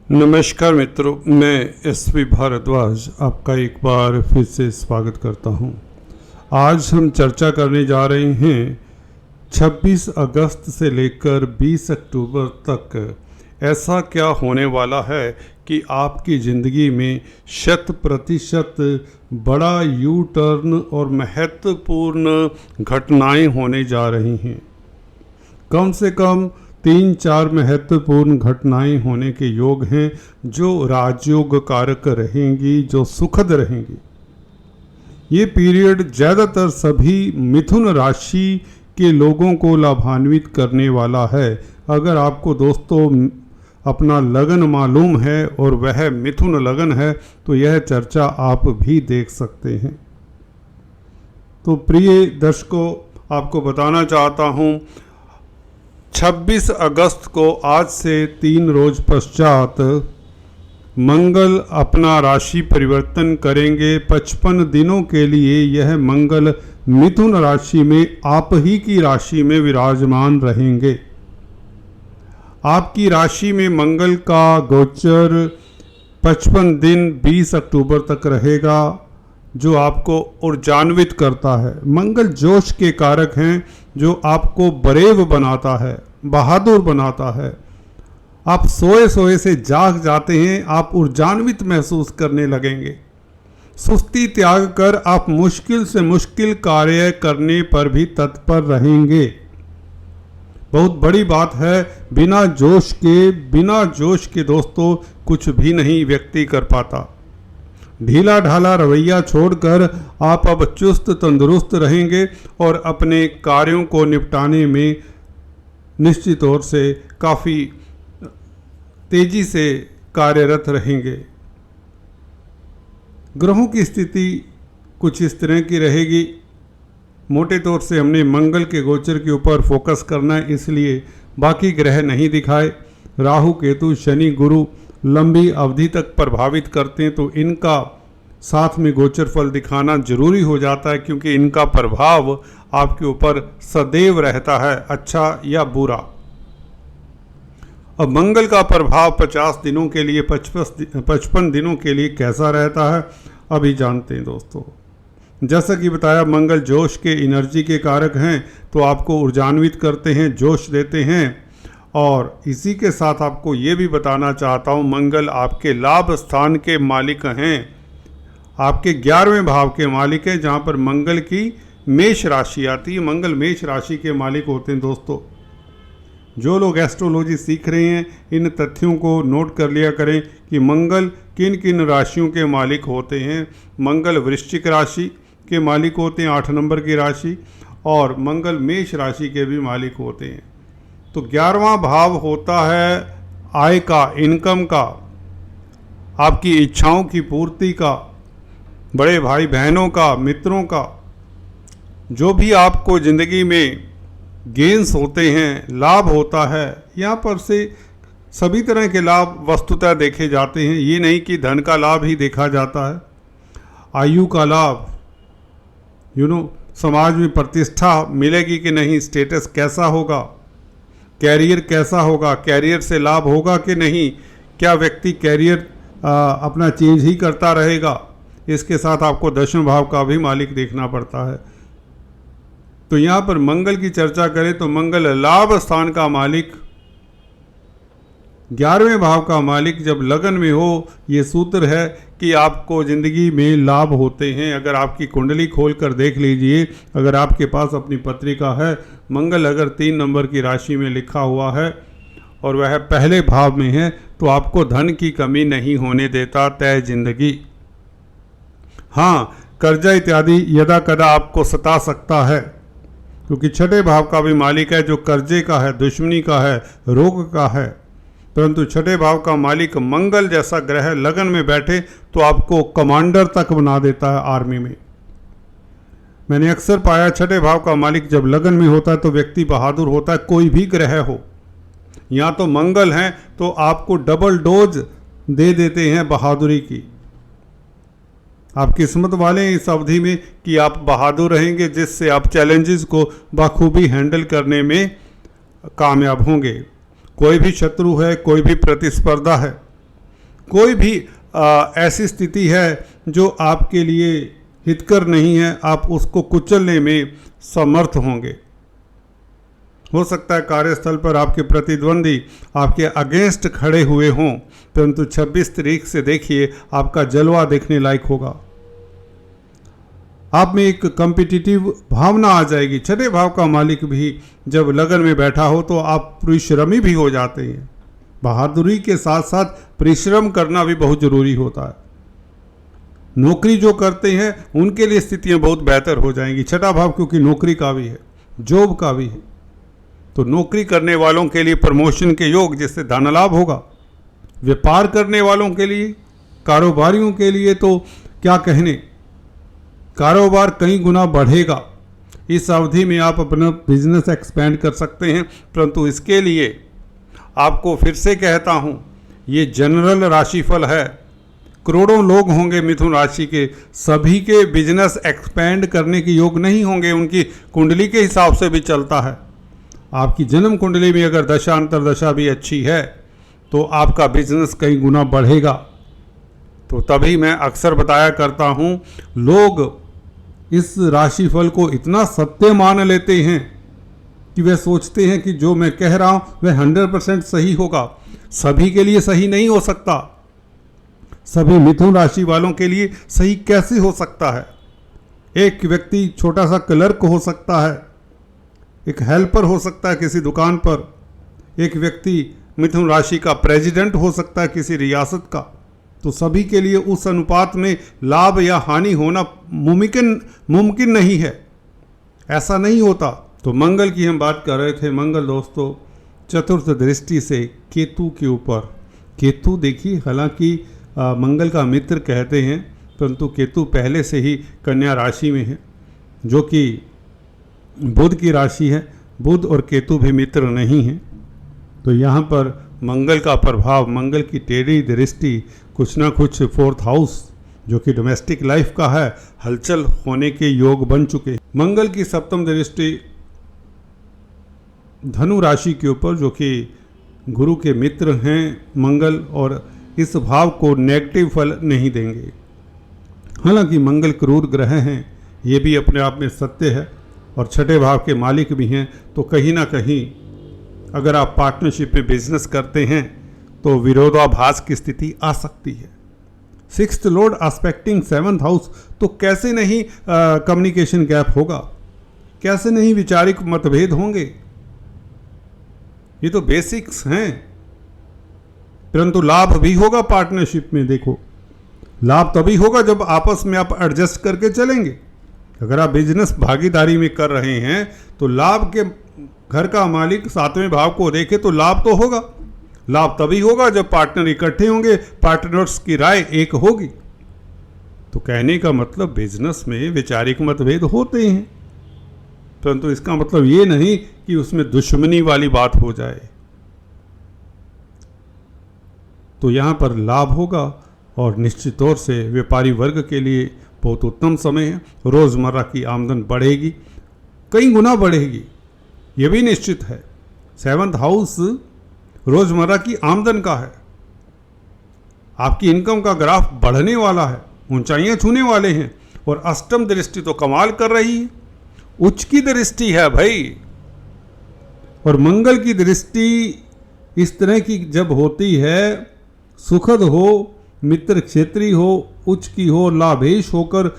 नमस्कार मित्रों, मैं एसपी भारद्वाज आपका एक बार फिर से स्वागत करता हूं। आज हम चर्चा करने जा रहे हैं 26 अगस्त से लेकर 20 अक्टूबर तक ऐसा क्या होने वाला है कि आपकी ज़िंदगी में 100% बड़ा यू टर्न और महत्वपूर्ण घटनाएं होने जा रही हैं। कम से कम 3-4 महत्वपूर्ण घटनाएं होने के योग हैं जो राजयोग कारक रहेंगी, जो सुखद रहेंगी। ये पीरियड ज़्यादातर सभी मिथुन राशि के लोगों को लाभान्वित करने वाला है। अगर आपको दोस्तों अपना लगन मालूम है और वह मिथुन लगन है तो यह चर्चा आप भी देख सकते हैं। तो प्रिय दर्शकों, आपको बताना चाहता हूँ 26 अगस्त को आज से 3 रोज पश्चात मंगल अपना राशि परिवर्तन करेंगे। 55 दिनों के लिए यह मंगल मिथुन राशि में आप ही की राशि में विराजमान रहेंगे। आपकी राशि में मंगल का गोचर 55 दिन 20 अक्टूबर तक रहेगा, जो आपको ऊर्जान्वित करता है। मंगल जोश के कारक हैं, जो आपको बरेव बनाता है, बहादुर बनाता है। आप सोए सोए से जाग जाते हैं, आप ऊर्जान्वित महसूस करने लगेंगे। सुस्ती त्याग कर आप मुश्किल से मुश्किल कार्य करने पर भी तत्पर रहेंगे। बहुत बड़ी बात है, बिना जोश के दोस्तों कुछ भी नहीं व्यक्ति कर पाता। ढीला ढाला रवैया छोड़कर आप अब चुस्त तंदुरुस्त रहेंगे और अपने कार्यों को निपटाने में निश्चित तौर से काफ़ी तेजी से कार्यरत रहेंगे। ग्रहों की स्थिति कुछ इस तरह की रहेगी। मोटे तौर से हमने मंगल के गोचर के ऊपर फोकस करना है, इसलिए बाकी ग्रह नहीं दिखाए। राहु, केतु, शनि, गुरु लंबी अवधि तक प्रभावित करते हैं, तो इनका साथ में गोचर फल दिखाना जरूरी हो जाता है, क्योंकि इनका प्रभाव आपके ऊपर सदैव रहता है, अच्छा या बुरा। अब मंगल का प्रभाव 50 दिनों के लिए 55 दिनों के लिए कैसा रहता है, अभी जानते हैं दोस्तों। जैसा कि बताया, मंगल जोश के एनर्जी के कारक हैं, तो आपको ऊर्जान्वित करते हैं, जोश देते हैं। और इसी के साथ आपको ये भी बताना चाहता हूँ, मंगल आपके लाभ स्थान के मालिक हैं, आपके 11वें भाव के मालिक हैं, जहाँ पर मंगल की मेष राशि आती है। मंगल मेष राशि के मालिक होते हैं दोस्तों। जो लोग एस्ट्रोलॉजी सीख रहे हैं, इन तथ्यों को नोट कर लिया करें कि मंगल किन किन राशियों के मालिक होते हैं। मंगल वृश्चिक राशि के मालिक होते हैं, 8 नंबर की राशि, और मंगल मेष राशि के भी मालिक होते हैं। तो 11वां भाव होता है आय का, इनकम का, आपकी इच्छाओं की पूर्ति का, बड़े भाई बहनों का, मित्रों का। जो भी आपको ज़िंदगी में गेन्स होते हैं, लाभ होता है, यहाँ पर से सभी तरह के लाभ वस्तुतः देखे जाते हैं। ये नहीं कि धन का लाभ ही देखा जाता है। आयु का लाभ, समाज में प्रतिष्ठा मिलेगी कि नहीं, स्टेटस कैसा होगा, कैरियर कैसा होगा, कैरियर से लाभ होगा कि नहीं, क्या व्यक्ति कैरियर अपना चेंज ही करता रहेगा। इसके साथ आपको 10वें भाव का भी मालिक देखना पड़ता है। तो यहाँ पर मंगल की चर्चा करें तो मंगल लाभ स्थान का मालिक, 11वें भाव का मालिक जब लगन में हो, ये सूत्र है कि आपको ज़िंदगी में लाभ होते हैं। अगर आपकी कुंडली खोल कर देख लीजिए, अगर आपके पास अपनी पत्रिका है, मंगल अगर 3 नंबर की राशि में लिखा हुआ है और वह पहले भाव में है, तो आपको धन की कमी नहीं होने देता तय जिंदगी। हाँ, कर्जा इत्यादि यदा कदा आपको सता सकता है, क्योंकि 6ठे भाव का भी मालिक है, जो कर्जे का है, दुश्मनी का है, रोग का है। परंतु 6ठे भाव का मालिक मंगल जैसा ग्रह लगन में बैठे तो आपको कमांडर तक बना देता है आर्मी में। मैंने अक्सर पाया, 6ठे भाव का मालिक जब लगन में होता है तो व्यक्ति बहादुर होता है, कोई भी ग्रह हो। यहाँ तो मंगल हैं तो आपको डबल डोज दे देते हैं बहादुरी की। आप किस्मत वाले हैं इस अवधि में कि आप बहादुर रहेंगे, जिससे आप चैलेंजेस को बखूबी हैंडल करने में कामयाब होंगे। कोई भी शत्रु है, कोई भी प्रतिस्पर्धा है, कोई भी ऐसी स्थिति है जो आपके लिए हितकर नहीं है, आप उसको कुचलने में समर्थ होंगे। हो सकता है कार्यस्थल पर आपके प्रतिद्वंदी आपके अगेंस्ट खड़े हुए हों, परंतु 26 तारीख से देखिए आपका जलवा देखने लायक होगा। आप में एक कॉम्पिटिटिव भावना आ जाएगी। छठे भाव का मालिक भी जब लगन में बैठा हो तो आप परिश्रमी भी हो जाते हैं। बहादुरी के साथ साथ परिश्रम करना भी बहुत जरूरी होता है। नौकरी जो करते हैं उनके लिए स्थितियां बहुत बेहतर हो जाएंगी। छठा भाव क्योंकि नौकरी का भी है, जॉब का भी है, तो नौकरी करने वालों के लिए प्रमोशन के योग जिससे धन लाभ होगा। व्यापार करने वालों के लिए, कारोबारियों के लिए तो क्या कहने, कारोबार कई गुना बढ़ेगा। इस अवधि में आप अपना बिजनेस एक्सपेंड कर सकते हैं, परंतु इसके लिए आपको फिर से कहता हूं, ये जनरल राशिफल है। करोड़ों लोग होंगे मिथुन राशि के, सभी के बिजनेस एक्सपेंड करने के योग नहीं होंगे। उनकी कुंडली के हिसाब से भी चलता है। आपकी जन्म कुंडली में अगर दशा अंतरदशा भी अच्छी है तो आपका बिजनेस कई गुना बढ़ेगा। तो तभी मैं अक्सर बताया करता हूं, लोग इस राशिफल को इतना सत्य मान लेते हैं कि वे सोचते हैं कि जो मैं कह रहा हूं वह 100% सही होगा। सभी के लिए सही नहीं हो सकता। सभी मिथुन राशि वालों के लिए सही कैसे हो सकता है? एक व्यक्ति छोटा सा क्लर्क हो सकता है, एक हेल्पर हो सकता है किसी दुकान पर, एक व्यक्ति मिथुन राशि का प्रेसिडेंट हो सकता है किसी रियासत का। तो सभी के लिए उस अनुपात में लाभ या हानि होना मुमकिन नहीं है, ऐसा नहीं होता। तो मंगल की हम बात कर रहे थे। मंगल दोस्तों चतुर्थ दृष्टि से केतु के ऊपर, केतु देखिए हालांकि मंगल का मित्र कहते हैं, परंतु केतु पहले से ही कन्या राशि में है जो कि बुध की राशि है। बुध और केतु भी मित्र नहीं हैं। तो यहाँ पर मंगल का प्रभाव, मंगल की टेढ़ी दृष्टि कुछ ना कुछ फोर्थ हाउस जो कि डोमेस्टिक लाइफ का है, हलचल होने के योग बन चुके। मंगल की सप्तम दृष्टि धनु राशि के ऊपर जो कि गुरु के मित्र हैं मंगल, और इस भाव को नेगेटिव फल नहीं देंगे। हालांकि मंगल क्रूर ग्रह हैं, ये भी अपने आप में सत्य है, और छठे भाव के मालिक भी हैं। तो कहीं ना कहीं अगर आप पार्टनरशिप में बिजनेस करते हैं तो विरोधाभास की स्थिति आ सकती है। Sixth Lord expecting seventh house, तो कैसे नहीं कम्युनिकेशन गैप होगा, कैसे नहीं वैचारिक मतभेद होंगे। ये तो बेसिक्स हैं। परंतु लाभ भी होगा पार्टनरशिप में। देखो, लाभ तभी होगा जब आपस में आप एडजस्ट करके चलेंगे। अगर आप बिजनेस भागीदारी में कर रहे हैं तो लाभ के घर का मालिक सातवें भाव को देखे तो लाभ तो होगा। लाभ तभी होगा जब पार्टनर इकट्ठे होंगे, पार्टनर्स की राय एक होगी। तो कहने का मतलब बिजनेस में वैचारिक मतभेद होते हैं, परंतु इसका मतलब ये नहीं कि उसमें दुश्मनी वाली बात हो जाए। तो यहाँ पर लाभ होगा, और निश्चित तौर से व्यापारी वर्ग के लिए बहुत उत्तम समय है। रोज़मर्रा की आमदन बढ़ेगी, कई गुना बढ़ेगी, ये भी निश्चित है। सेवंथ हाउस रोज़मर्रा की आमदन का है। आपकी इनकम का ग्राफ बढ़ने वाला है, ऊंचाइयां छूने वाले हैं। और अष्टम दृष्टि तो कमाल कर रही है, उच्च की दृष्टि है भाई। और मंगल की दृष्टि इस तरह की जब होती है, सुखद हो, मित्र क्षेत्री हो, उच्च की हो, लाभेश होकर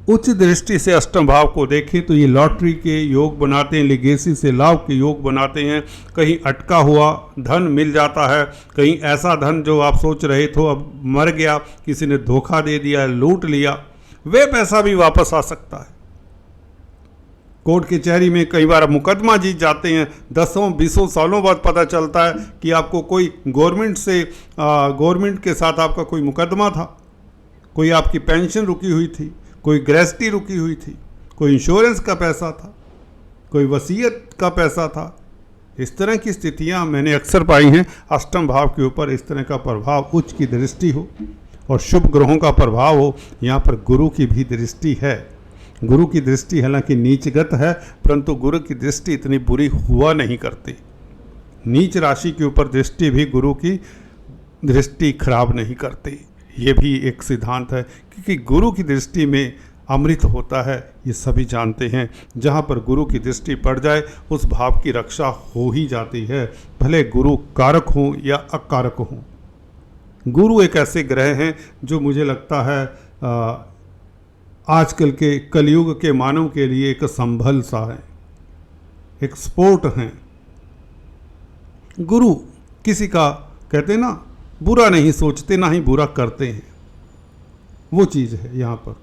उच्च दृष्टि से अष्टम भाव को देखें तो ये लॉटरी के योग बनाते हैं, लिगेसी से लाभ के योग बनाते हैं। कहीं अटका हुआ धन मिल जाता है, कहीं ऐसा धन जो आप सोच रहे थे अब मर गया, किसी ने धोखा दे दिया, लूट लिया, वे पैसा भी वापस आ सकता है। कोर्ट कचहरी में कई बार मुकदमा जीत जाते हैं, 10-20 सालों बाद पता चलता है कि आपको कोई गवर्नमेंट के साथ आपका कोई मुकदमा था, कोई आपकी पेंशन रुकी हुई थी, कोई ग्रेस्टी रुकी हुई थी, कोई इंश्योरेंस का पैसा था, कोई वसीयत का पैसा था। इस तरह की स्थितियां मैंने अक्सर पाई हैं। अष्टम भाव के ऊपर इस तरह का प्रभाव, उच्च की दृष्टि हो और शुभ ग्रहों का प्रभाव हो। यहाँ पर गुरु की भी दृष्टि है। गुरु की दृष्टि हालांकि नीचगत है, परंतु गुरु की दृष्टि इतनी बुरी हुआ नहीं करती। नीच राशि के ऊपर दृष्टि भी गुरु की दृष्टि खराब नहीं करते। ये भी एक सिद्धांत है, क्योंकि गुरु की दृष्टि में अमृत होता है, ये सभी जानते हैं। जहाँ पर गुरु की दृष्टि पड़ जाए उस भाव की रक्षा हो ही जाती है, भले गुरु कारक हों या अकारक हों। गुरु एक ऐसे ग्रह हैं जो मुझे लगता है आजकल के कलयुग के मानव के लिए एक संभल सा है, एक स्पोर्ट हैं। गुरु किसी का कहते ना बुरा नहीं सोचते, ना ही बुरा करते हैं, वो चीज़ है यहाँ पर।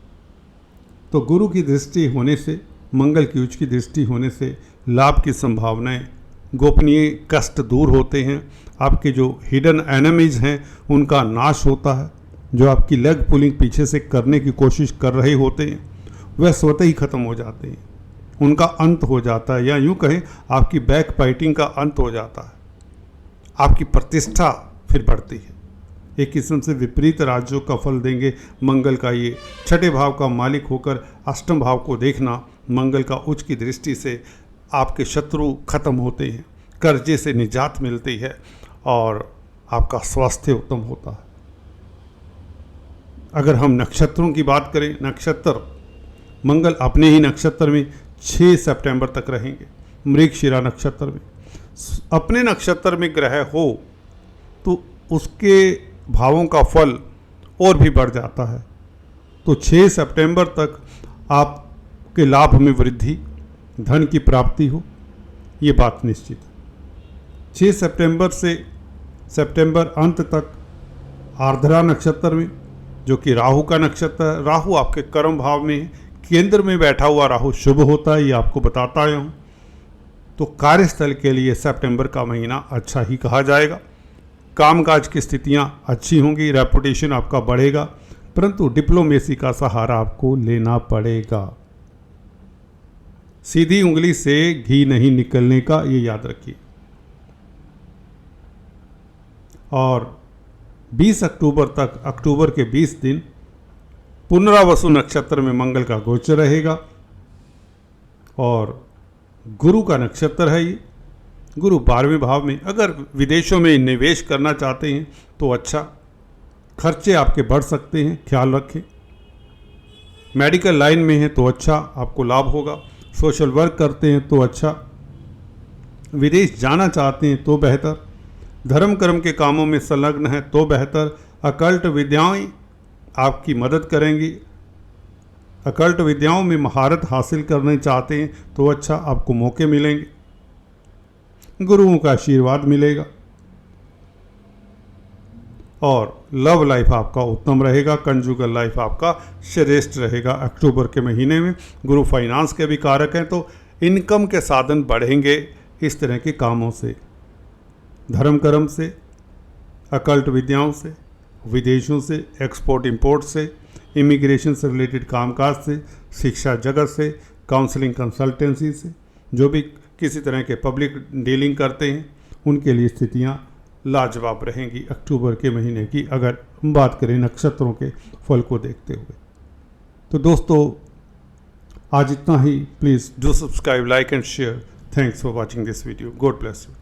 तो गुरु की दृष्टि होने से, मंगल की उच्च की दृष्टि होने से लाभ की संभावनाएं, गोपनीय कष्ट दूर होते हैं, आपके जो हिडन एनिमीज हैं उनका नाश होता है, जो आपकी लेग पुलिंग पीछे से करने की कोशिश कर रहे होते हैं वह स्वतः ही ख़त्म हो जाते हैं, उनका अंत हो जाता है, या यूँ कहें आपकी बैक फाइटिंग का अंत हो जाता है, आपकी प्रतिष्ठा फिर बढ़ती है। एक किस्म से विपरीत राज्यों का फल देंगे मंगल का ये छठे भाव का मालिक होकर अष्टम भाव को देखना, मंगल का उच्च की दृष्टि से आपके शत्रु खत्म होते हैं, कर्जे से निजात मिलती है और आपका स्वास्थ्य उत्तम होता है। अगर हम नक्षत्रों की बात करें, नक्षत्र मंगल अपने ही नक्षत्र में 6 सितंबर तक रहेंगे, मृगशिरा नक्षत्र में। अपने नक्षत्र में ग्रह हो तो उसके भावों का फल और भी बढ़ जाता है। तो 6 सितंबर तक आपके लाभ में वृद्धि, धन की प्राप्ति हो, ये बात निश्चित है। 6 सितंबर से सितंबर अंत तक आर्द्रा नक्षत्र में, जो कि राहु का नक्षत्र है, राहु आपके कर्म भाव में है, केंद्र में बैठा हुआ राहु शुभ होता है, ये आपको बताता आया हूँ। तो कार्यस्थल के लिए सितंबर का महीना अच्छा ही कहा जाएगा। कामकाज की स्थितियां अच्छी होंगी, रेपुटेशन आपका बढ़ेगा, परंतु डिप्लोमेसी का सहारा आपको लेना पड़ेगा। सीधी उंगली से घी नहीं निकलने का, ये याद रखिए। और 20 अक्टूबर तक, अक्टूबर के 20 दिन पुनरावसु नक्षत्र में मंगल का गोचर रहेगा और गुरु का नक्षत्र है ये। गुरु 12वें भाव में, अगर विदेशों में निवेश करना चाहते हैं तो अच्छा, खर्चे आपके बढ़ सकते हैं, ख्याल रखें। मेडिकल लाइन में हैं तो अच्छा, आपको लाभ होगा। सोशल वर्क करते हैं तो अच्छा, विदेश जाना चाहते हैं तो बेहतर, धर्म कर्म के कामों में संलग्न है तो बेहतर। अकल्ट विद्याएं आपकी मदद करेंगी, अकल्ट विद्याओं में महारत हासिल करना चाहते हैं तो अच्छा, आपको मौके मिलेंगे, गुरुओं का आशीर्वाद मिलेगा और लव लाइफ आपका उत्तम रहेगा, कंजुगल लाइफ आपका श्रेष्ठ रहेगा। अक्टूबर के महीने में गुरु फाइनेंस के भी कारक हैं, तो इनकम के साधन बढ़ेंगे इस तरह के कामों से, धर्म कर्म से, अकल्ट विद्याओं से, विदेशों से, एक्सपोर्ट इंपोर्ट से, इमिग्रेशन से रिलेटेड कामकाज से, शिक्षा जगत से, काउंसलिंग कंसल्टेंसी से, जो भी किसी तरह के पब्लिक डीलिंग करते हैं उनके लिए स्थितियां लाजवाब रहेंगी अक्टूबर के महीने की, अगर हम बात करें नक्षत्रों के फल को देखते हुए। तो दोस्तों आज इतना ही। Please do subscribe, like and share. Thanks for watching this video. God bless you.